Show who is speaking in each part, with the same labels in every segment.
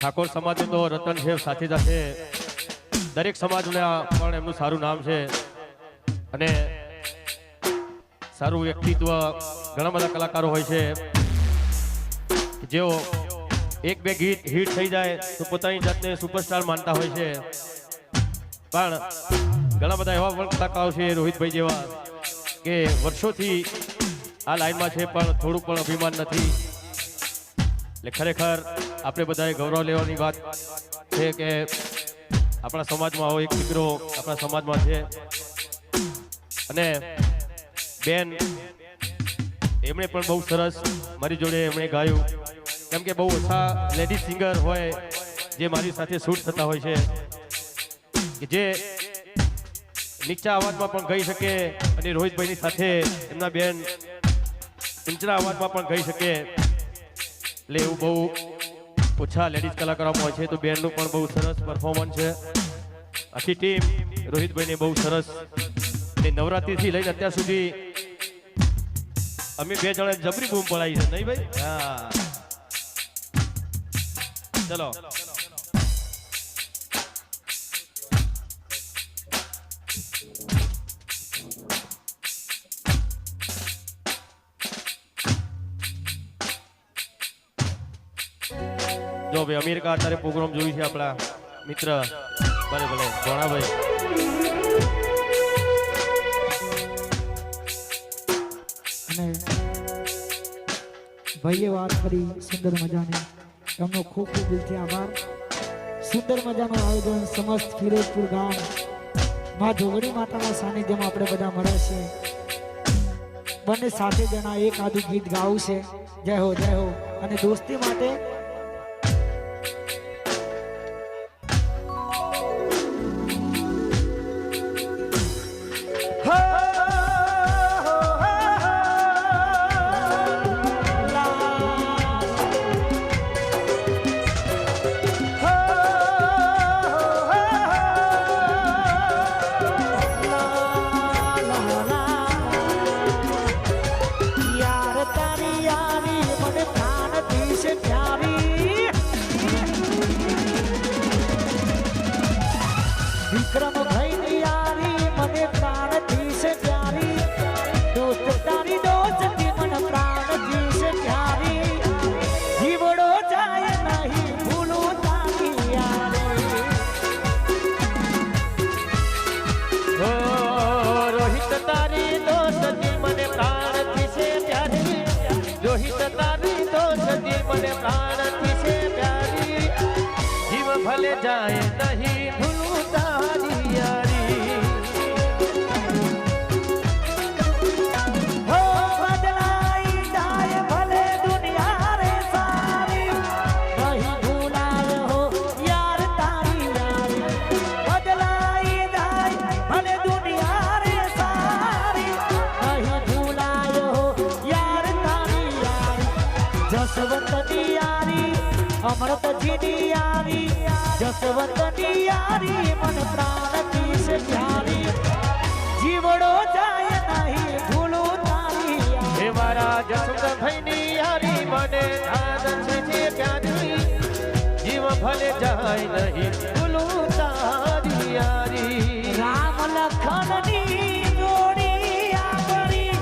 Speaker 1: ઠાકોર સમાજ તો રતન છે, સાથે સાથે દરેક સમાજને પણ એમનું સારું નામ છે અને સારું વ્યક્તિત્વ. ઘણા બધા કલાકારો હોય છે જેઓ એક બે ગીત હિટ થઈ જાય તો પોતાની જાતને સુપરસ્ટાર માનતા હોય છે, પણ ઘણા બધા એવા પણ કલાકારો છે રોહિતભાઈ જેવા કે વર્ષોથી આ લાઈનમાં છે પણ થોડું પણ અભિમાન નથી. એટલે ખરેખર આપણે બધાએ ગૌરવ લેવાની વાત છે કે આપણા સમાજમાં આવો એક દીકરો આપણા સમાજમાં છે. અને બેન એમણે પણ બહુ સરસ મારી જોડે એમણે ગાયું, કેમ કે બહુ ઓછા લેડીઝ સિંગર હોય જે મારી સાથે શૂટ થતા હોય છે કે જે નીચા અવાજમાં પણ ગાઈ શકે અને રોહિતભાઈની સાથે એમના બેન ઊંચા અવાજમાં પણ ગાઈ શકે. એટલે એવું બહુ ઓછા લેડીઝ કલાકારોમાં હોય છે. તો બેનનું પણ બહુ સરસ પરફોર્મન્સ છે. આખી ટીમ રોહિતભાઈને બહુ સરસ. અને નવરાત્રિથી લઈને અત્યાર સુધી અમે બે જણા જબરી બૂમ પડાવી છે, નહીં ભાઈ? હા, ચલો. જો ભાઈ અમેરિકા અત્યારે પ્રોગ્રામ જોયું છે આપણા મિત્ર ભલે ભલે ભોણાભાઈ.
Speaker 2: અને ભાઈએ વાત કરી સુંદર મજાની, એમનો ખૂબ ખૂબ દિલથી આભાર. સુંદર મજાનું આયોજન સમસ્ત ફિરોજપુર ગામ માં જોગણી માતાના સાનિધ્યમાં આપણે બધા મળ્યા છે. બંને સાથે જણા એક આદુ ગીત ગાવું છે. જય હો જય હો. અને દોસ્તી માટે વિક્રમ ભાઈ યારી મને પ્રાણથી છે પ્યારી, દોસ્ત તારી દોસ્તી મને પ્રાણથી છે પ્યારી, જીવડો જાય નહીં ભૂલું તારી યારી.
Speaker 1: ઓ રોહિત તારી દોસ્તી મને પ્રાણથી છે પ્યારી, રોહિત તારી દોસ્તી મને પ્રાણથી છે પ્યારી, જીવ ભલે જાય નહીં ભૂલું તારી યારી.
Speaker 2: હો બદલાઈ જાય ભલે દુનિયા રે સારી, નહીં ભૂલાય હો યાર તારી યારી. બદલાઈ જાય ભલે દુનિયા રે સારી, નહીં ભૂલાય હો યાર તારી યારી. જસવંતની યારી અમૃતજીની યારી, જસવંતની યારી મન પ્રાણથી છે પ્યારી, જીવડો જાય નહીં ભૂલું તારી યારી.
Speaker 1: હે મારા જસવંતભાઈની યારી મને આનંદ છે પ્યારી, જીવ ભલે જાય નહીં ભૂલું તારી યારી.
Speaker 2: રામ લખનની જોડી આગળી,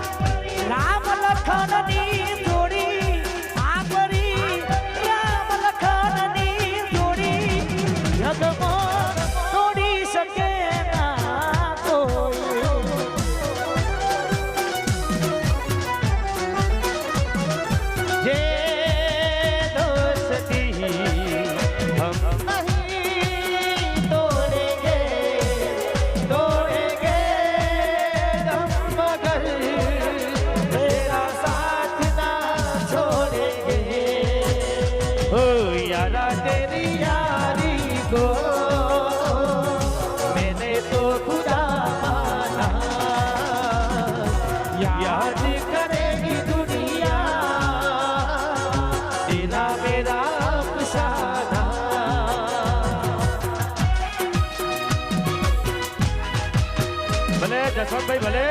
Speaker 2: રામ લખનની જોડી આગળી, રામ લખનની જોડી જગમાં તોડી શકે ના કોઈ.
Speaker 1: જે દોસ્તી હમ નહીં તોડેંગે, તોડેંगे हम मगर तेरा साथ ना छोड़ेंगे. ओ यारा तेरी यारी को मैंने तो खुदा माना, याद करेगी दुनिया तेरा मेरा अफसाना. ભલે જસવંતભાઈ ભલે.